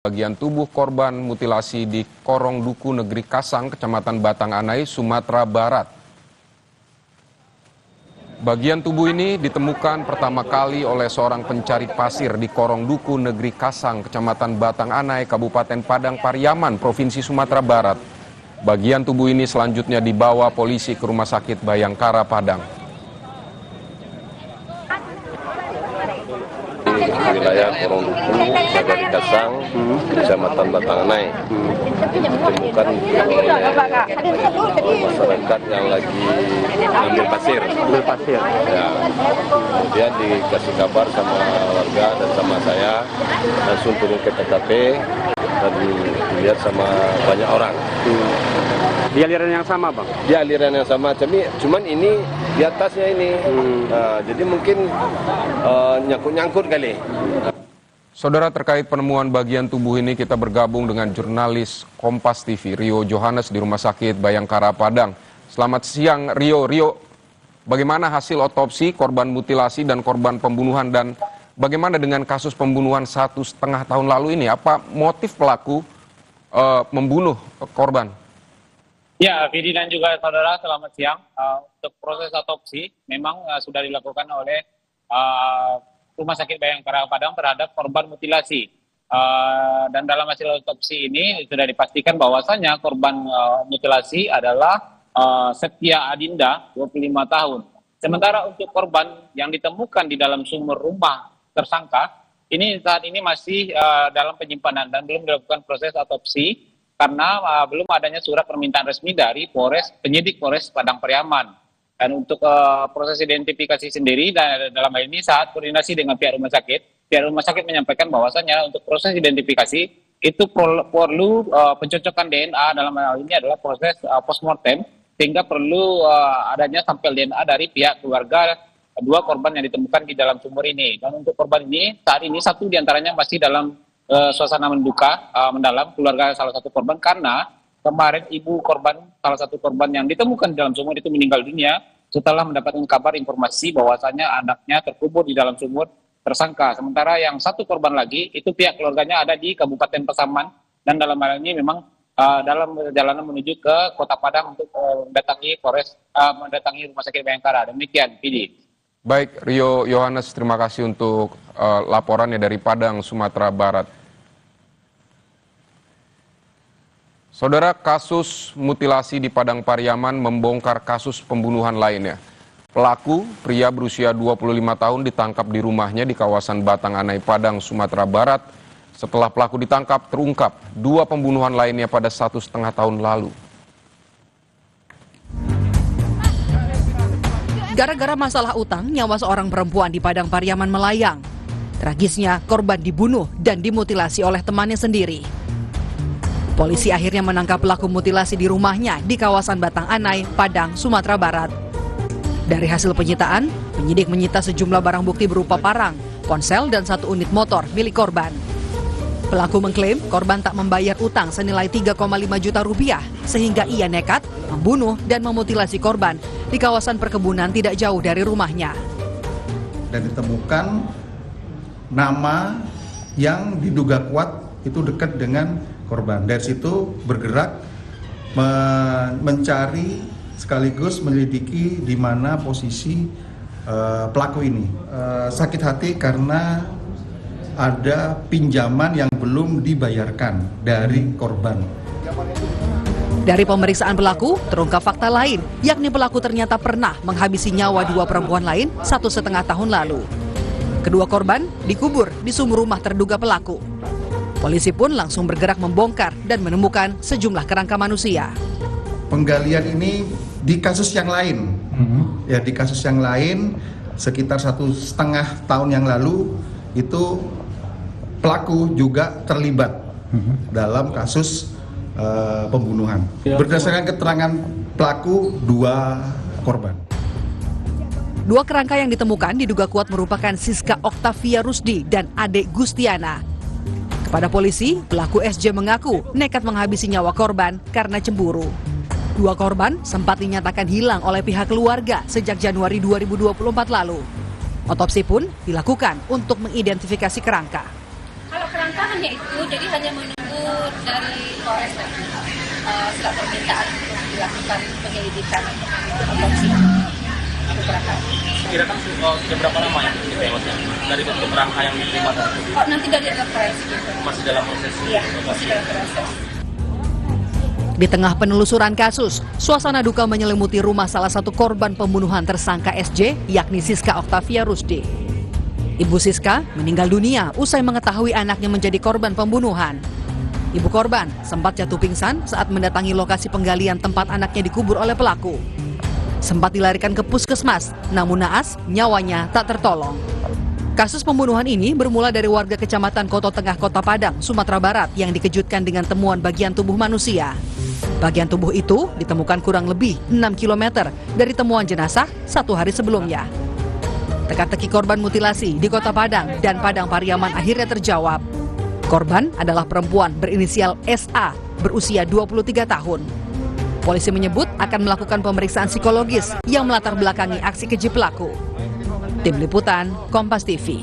Bagian tubuh korban mutilasi di Korong Duku, Negeri Kasang, Kecamatan Batang Anai, Sumatera Barat. Bagian tubuh ini ditemukan pertama kali oleh seorang pencari pasir di Korong Duku, Negeri Kasang, Kecamatan Batang Anai, Kabupaten Padang Pariaman, Provinsi Sumatera Barat. Bagian tubuh ini selanjutnya dibawa polisi ke Rumah Sakit Bayangkara, Padang. Wilayah Korong Duku, Negeri Kasang, Kecamatan Batang Anai, ditemukan masyarakat yang lagi ambil pasir. Ya. Kemudian dikasih kabar sama warga dan sama saya, langsung turun ke TKP dan dilihat sama banyak orang. Di aliran yang sama, Bang? Di aliran yang sama, cuman ini di atasnya ini. Nah, jadi mungkin nyangkut-nyangkut kali. Saudara, terkait penemuan bagian tubuh ini kita bergabung dengan jurnalis Kompas TV Rio Johannes di Rumah Sakit Bayangkara, Padang. Selamat siang Rio. Bagaimana hasil otopsi korban mutilasi dan korban pembunuhan, dan bagaimana dengan kasus pembunuhan 1,5 tahun lalu ini? Apa motif pelaku membunuh korban? Ya, Vidi dan juga saudara, selamat siang. Untuk proses otopsi memang sudah dilakukan oleh Rumah Sakit Bayangkara Padang terhadap korban mutilasi. Dan dalam hasil otopsi ini sudah dipastikan bahwasannya korban mutilasi adalah Setia Adinda, 25 tahun. Sementara untuk korban yang ditemukan di dalam sumur rumah tersangka, ini saat ini masih dalam penyimpanan dan belum dilakukan proses otopsi, karena belum adanya surat permintaan resmi dari penyidik Polres Padang Pariaman. Dan untuk proses identifikasi sendiri, dan dalam hal ini saat koordinasi dengan pihak rumah sakit menyampaikan bahwasannya untuk proses identifikasi itu perlu pencocokan DNA. Dalam hal ini adalah proses postmortem, sehingga perlu adanya sampel DNA dari pihak keluarga dua korban yang ditemukan di dalam sumur ini. Dan untuk korban ini, saat ini satu diantaranya masih dalam suasana menduka mendalam, keluarga salah satu korban, karena kemarin ibu korban, salah satu korban yang ditemukan di dalam sumur itu meninggal dunia setelah mendapatkan kabar informasi bahwasannya anaknya terkubur di dalam sumur tersangka. Sementara yang satu korban lagi itu pihak keluarganya ada di Kabupaten Pasaman, dan dalam hal ini memang dalam perjalanan menuju ke Kota Padang untuk mendatangi Rumah Sakit Bayangkara. Demikian, Vidi. Baik, Rio Johannes, terima kasih untuk laporannya dari Padang, Sumatera Barat. Saudara, kasus mutilasi di Padang Pariaman membongkar kasus pembunuhan lainnya. Pelaku, pria berusia 25 tahun, ditangkap di rumahnya di kawasan Batang Anai, Padang, Sumatera Barat. Setelah pelaku ditangkap, terungkap 2 pembunuhan lainnya pada 1,5 tahun lalu. Gara-gara masalah utang, nyawa seorang perempuan di Padang Pariaman melayang. Tragisnya, korban dibunuh dan dimutilasi oleh temannya sendiri. Polisi akhirnya menangkap pelaku mutilasi di rumahnya di kawasan Batang Anai, Padang, Sumatera Barat. Dari hasil penyitaan, penyidik menyita sejumlah barang bukti berupa parang, ponsel, dan 1 unit motor milik korban. Pelaku mengklaim korban tak membayar utang senilai 3,5 juta rupiah, sehingga ia nekat membunuh dan memutilasi korban di kawasan perkebunan tidak jauh dari rumahnya. Dan ditemukan nama yang diduga kuat itu dekat dengan korban. Dari situ bergerak mencari sekaligus menyelidiki di mana posisi pelaku ini. Sakit hati karena ada pinjaman yang belum dibayarkan dari korban. Dari pemeriksaan pelaku, terungkap fakta lain, yakni pelaku ternyata pernah menghabisi nyawa 2 perempuan lain 1,5 tahun lalu. Kedua korban dikubur di sumur rumah terduga pelaku. Polisi pun langsung bergerak membongkar dan menemukan sejumlah kerangka manusia. Penggalian ini di kasus yang lain, ya di kasus yang lain sekitar 1,5 tahun yang lalu itu pelaku juga terlibat dalam kasus pembunuhan. Berdasarkan keterangan pelaku, 2 korban. 2 kerangka yang ditemukan diduga kuat merupakan Siska Oktavia Rusdi dan Ade Gustiana. Kepada polisi, pelaku SJ mengaku nekat menghabisi nyawa korban karena cemburu. 2 korban sempat dinyatakan hilang oleh pihak keluarga sejak Januari 2024 lalu. Otopsi pun dilakukan untuk mengidentifikasi kerangka. Kalau kerangka hanya itu, jadi hanya menunggu dari Polres surat permintaan untuk dilakukan penyelidikan otopsi keberatan. Kira-kira sudah berapa lama ya ditewasnya dari bentuk kerangka yang diterima tadi? Oh, nanti dari referensi gitu. Masih dalam proses? Iya, masih dalam proses. Di tengah penelusuran kasus, suasana duka menyelimuti rumah salah satu korban pembunuhan tersangka SJ, yakni Siska Octavia Rusdi. Ibu Siska meninggal dunia usai mengetahui anaknya menjadi korban pembunuhan. Ibu korban sempat jatuh pingsan saat mendatangi lokasi penggalian tempat anaknya dikubur oleh pelaku. Sempat dilarikan ke puskesmas, namun naas nyawanya tak tertolong. Kasus pembunuhan ini bermula dari warga Kecamatan Koto Tengah, Kota Padang, Sumatera Barat yang dikejutkan dengan temuan bagian tubuh manusia. Bagian tubuh itu ditemukan kurang lebih 6 km dari temuan jenazah 1 hari sebelumnya. Teka-teki korban mutilasi di Kota Padang dan Padang Pariaman akhirnya terjawab. Korban adalah perempuan berinisial SA berusia 23 tahun. Polisi menyebut akan melakukan pemeriksaan psikologis yang melatar belakangi aksi keji pelaku. Tim Liputan, Kompas TV.